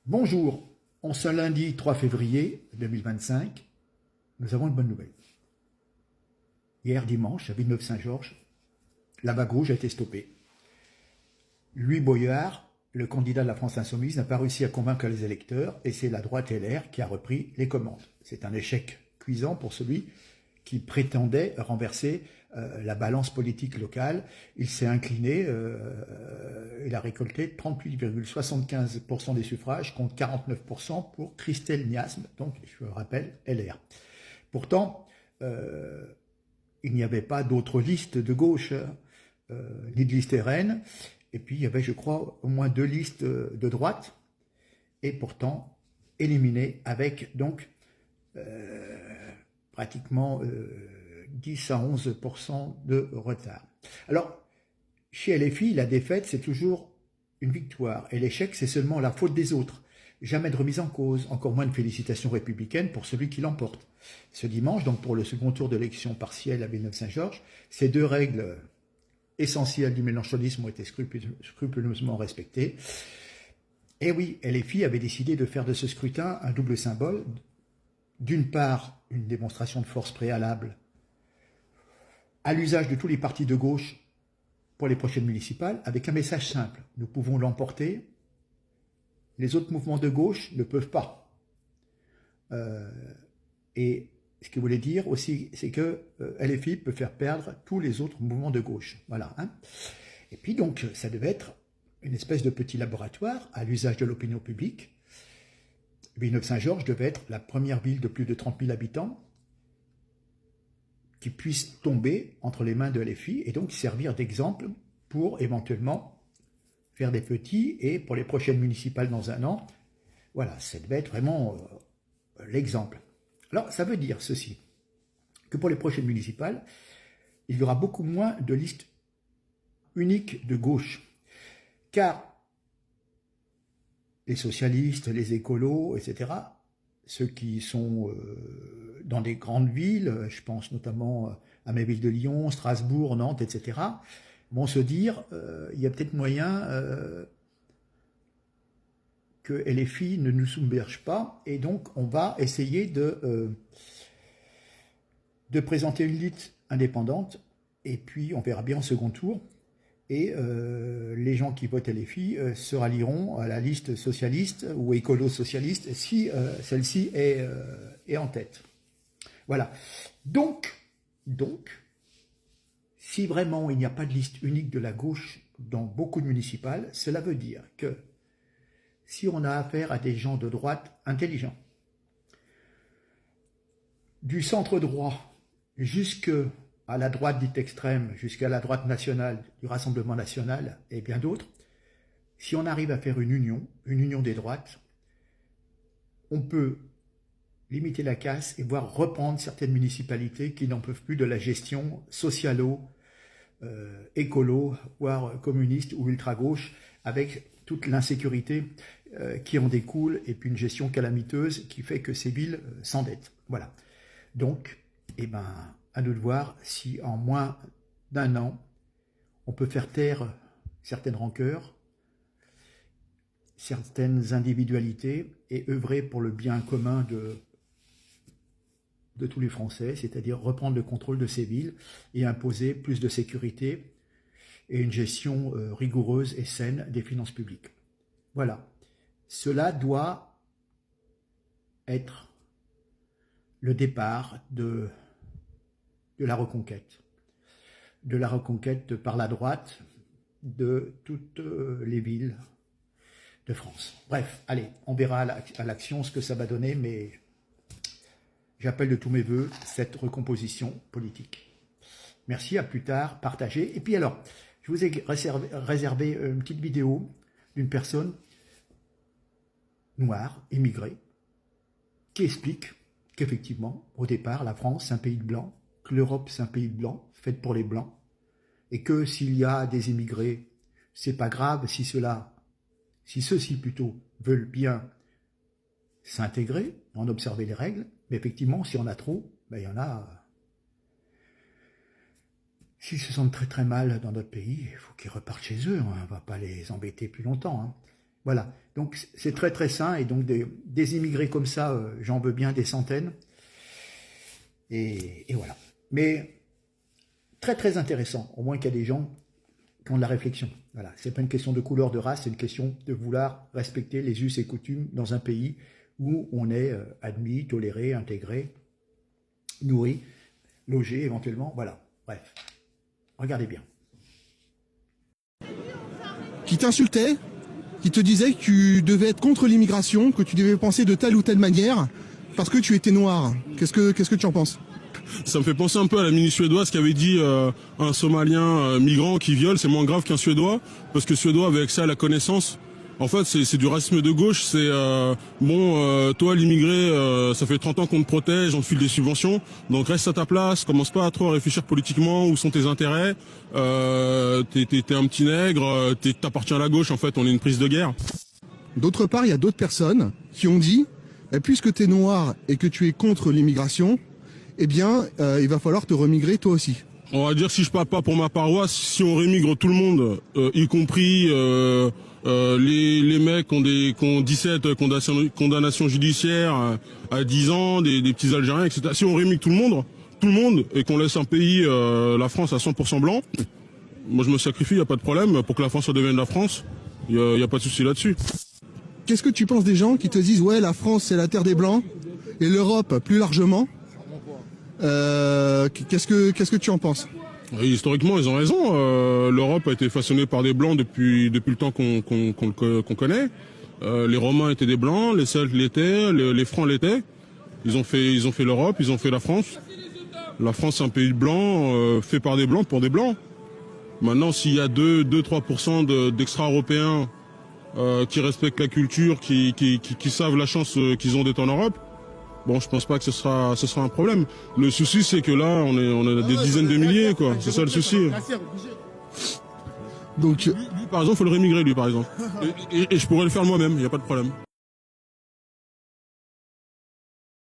Bonjour, en ce lundi 3 février 2025, nous avons une bonne nouvelle. Hier dimanche, à Villeneuve-Saint-Georges, la vague rouge a été stoppée. Louis Boyard, le candidat de la France Insoumise, n'a pas réussi à convaincre les électeurs et c'est la droite LR qui a repris les commandes. C'est un échec cuisant pour celui qui prétendait renverser la balance politique locale. Il s'est incliné, il a récolté 38,75% des suffrages contre 49% pour Christelle Niasme, donc je rappelle LR. Pourtant, il n'y avait pas d'autres listes de gauche, ni de liste RN, et puis il y avait, je crois, au moins 2 listes de droite, et pourtant éliminées avec donc pratiquement 10 à 11% de retard. Alors, chez LFI, la défaite, c'est toujours une victoire, et l'échec, c'est seulement la faute des autres. Jamais de remise en cause, encore moins de félicitations républicaines pour celui qui l'emporte. Ce dimanche, donc pour le second tour d'élection partielle à Villeneuve-Saint-Georges, ces 2 règles essentielles du mélenchonisme ont été scrupuleusement respectées. Et oui, LFI avait décidé de faire de ce scrutin un double symbole. D'une part, une démonstration de force préalable à l'usage de tous les partis de gauche pour les prochaines municipales, avec un message simple. Nous pouvons l'emporter, les autres mouvements de gauche ne peuvent pas. Et ce qu'il voulait dire aussi, c'est que LFI peut faire perdre tous les autres mouvements de gauche. Voilà. Hein. Et puis donc, ça devait être une espèce de petit laboratoire à l'usage de l'opinion publique. Villeneuve-Saint-Georges devait être la première ville de plus de 30 000 habitants qui puisse tomber entre les mains de LFI et donc servir d'exemple pour éventuellement faire des petits et pour les prochaines municipales dans un an. Voilà, ça devait être vraiment l'exemple. Alors, ça veut dire ceci, que pour les prochaines municipales, il y aura beaucoup moins de listes uniques de gauche, car les socialistes, les écolos, etc., ceux qui sont dans des grandes villes, je pense notamment à mes villes de Lyon, Strasbourg, Nantes, etc., vont se dire, il y a peut-être moyen que LFI ne nous submerge pas, et donc on va essayer de présenter une liste indépendante, et puis on verra bien en second tour, et les gens qui votent LFI se rallieront à la liste socialiste ou écolo-socialiste si celle-ci est en tête. Voilà. Donc, si vraiment il n'y a pas de liste unique de la gauche dans beaucoup de municipales, cela veut dire que si on a affaire à des gens de droite intelligents, du centre droit jusqu'à la droite dite extrême, jusqu'à la droite nationale, du Rassemblement national et bien d'autres, si on arrive à faire une union des droites, on peut limiter la casse et voir reprendre certaines municipalités qui n'en peuvent plus de la gestion socialo, écolo, voire communiste ou ultra-gauche, avec toute l'insécurité qui en découle, et puis une gestion calamiteuse qui fait que ces villes s'endettent. Voilà. Donc, à nous de voir si en moins d'1 an, on peut faire taire certaines rancœurs, certaines individualités, et œuvrer pour le bien commun de tous les Français, c'est-à-dire reprendre le contrôle de ces villes et imposer plus de sécurité et une gestion rigoureuse et saine des finances publiques. Voilà. Cela doit être le départ de la reconquête par la droite de toutes les villes de France. Bref, allez, on verra à l'action ce que ça va donner, mais j'appelle de tous mes voeux cette recomposition politique. Merci, à plus tard, partagez. Et puis alors, je vous ai réservé une petite vidéo d'une personne noire, immigrée, qui explique qu'effectivement, au départ, la France, c'est un pays de blancs, que l'Europe, c'est un pays de blancs, fait pour les blancs, et que s'il y a des immigrés, c'est pas grave si ceux-ci plutôt veulent bien s'intégrer, en observer les règles, mais effectivement, si on a trop, il y en a. S'ils se sentent très très mal dans notre pays, il faut qu'ils repartent chez eux, on ne va pas les embêter plus longtemps. Hein. Voilà. Donc c'est très très sain, et donc des immigrés comme ça, j'en veux bien des centaines. Et voilà. Mais très très intéressant, au moins qu'il y a des gens qui ont de la réflexion. Voilà. C'est pas une question de couleur de race, c'est une question de vouloir respecter les us et coutumes dans un pays où on est admis, toléré, intégré, nourri, logé éventuellement. Voilà. Bref. Regardez bien. Qui t'insultait, qui te disait que tu devais être contre l'immigration, que tu devais penser de telle ou telle manière, parce que tu étais noir. Qu'est-ce que tu en penses? Ça me fait penser un peu à la mini suédoise qui avait dit un Somalien migrant qui viole, c'est moins grave qu'un Suédois, parce que Suédois avait accès à la connaissance. En fait, c'est du racisme de gauche, c'est toi l'immigré, ça fait 30 ans qu'on te protège, on te file des subventions, donc reste à ta place, commence pas à trop réfléchir politiquement, où sont tes intérêts, t'es un petit nègre, t'appartiens à la gauche, en fait, on est une prise de guerre. D'autre part, il y a d'autres personnes qui ont dit, puisque tu es noir et que tu es contre l'immigration, eh bien, il va falloir te remigrer toi aussi. On va dire, si je parle pas pour ma paroisse, si on rémigre tout le monde, y compris les mecs qui ont 17 condamnations judiciaires à 10 ans, des petits Algériens, etc. Si on rémigre tout le monde, et qu'on laisse un pays, la France, à 100% blanc, moi je me sacrifie, y a pas de problème, pour que la France redevienne la France, y a pas de souci là-dessus. Qu'est-ce que tu penses des gens qui te disent, ouais, la France c'est la terre des Blancs, et l'Europe plus largement, qu'est-ce que tu en penses? Et historiquement, ils ont raison. L'Europe a été façonnée par des blancs depuis le temps qu'on connaît. Les Romains étaient des blancs, les Celtes l'étaient, les Francs l'étaient. Ils ont fait l'Europe, ils ont fait la France. La France, c'est un pays de blancs, fait par des blancs pour des blancs. Maintenant, s'il y a 2-3% d'extra-européens qui respectent la culture, qui savent la chance qu'ils ont d'être en Europe, bon, je pense pas que ce sera un problème. Le souci, c'est que là, on a des dizaines de milliers, quoi. C'est ça le souci. Donc, Lui, par exemple, faut le rémigrer, lui, par exemple. Et je pourrais le faire moi-même, il n'y a pas de problème.